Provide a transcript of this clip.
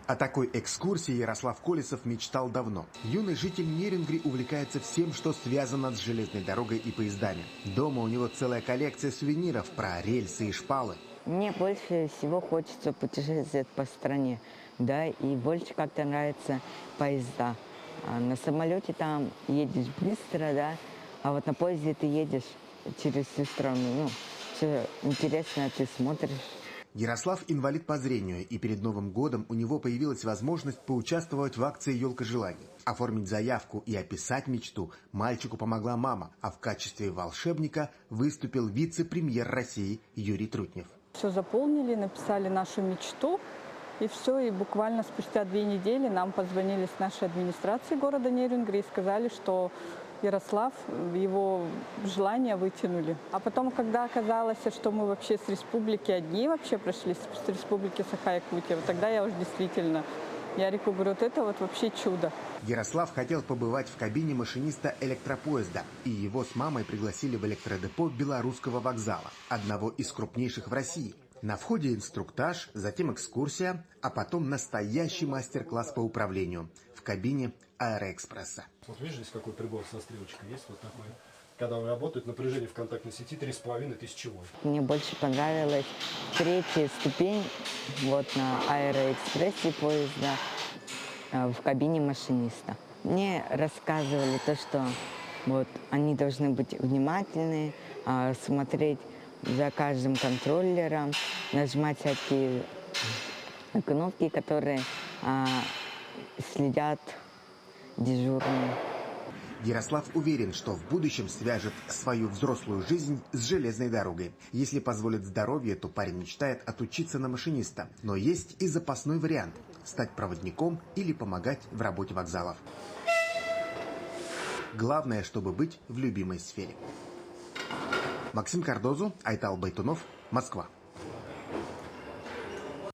О такой экскурсии Ярослав Колесов мечтал давно. Юный житель Нерюнгри увлекается всем, что связано с железной дорогой и поездами. Дома у него целая коллекция сувениров про рельсы и шпалы. Мне больше всего хочется путешествовать по стране, да, и больше как-то нравятся поезда. На самолете там едешь быстро, да, а вот на поезде ты едешь через всю страну. Ну, все интересно, ты смотришь. Ярослав инвалид по зрению, и перед Новым годом у него появилась возможность поучаствовать в акции «Елка желаний». Оформить заявку и описать мечту мальчику помогла мама, а в качестве волшебника выступил вице-премьер России Юрий Трутнев. Все заполнили, написали нашу мечту, и все. И буквально спустя 2 недели нам позвонили с нашей администрации города Нерюнгри и сказали, что Ярослав, его желание вытянули. А потом, когда оказалось, что мы вообще с республики одни вообще прошли, с республики Саха-Якутия, вот тогда я уже действительно Ярику говорю, вот это вот вообще чудо. Ярослав хотел побывать в кабине машиниста электропоезда, и его с мамой пригласили в электродепо Белорусского вокзала, одного из крупнейших в России. На входе инструктаж, затем экскурсия, а потом настоящий мастер-класс по управлению в кабине Аэроэкспресса. Вот видишь, здесь какой прибор со стрелочкой есть, вот такой. Когда он работает, напряжение в контактной сети 3500 вольт. Мне больше понравилась 3-я ступень вот на Аэроэкспрессе поезда в кабине машиниста. Мне рассказывали то, что вот они должны быть внимательны, смотреть за каждым контроллером, нажимать всякие кнопки, которые следят дежурные. Ярослав уверен, что в будущем свяжет свою взрослую жизнь с железной дорогой. Если позволит здоровье, то парень мечтает отучиться на машиниста. Но есть и запасной вариант – стать проводником или помогать в работе вокзалов. Главное, чтобы быть в любимой сфере. Максим Кардозу, Айтал Байтунов, Москва.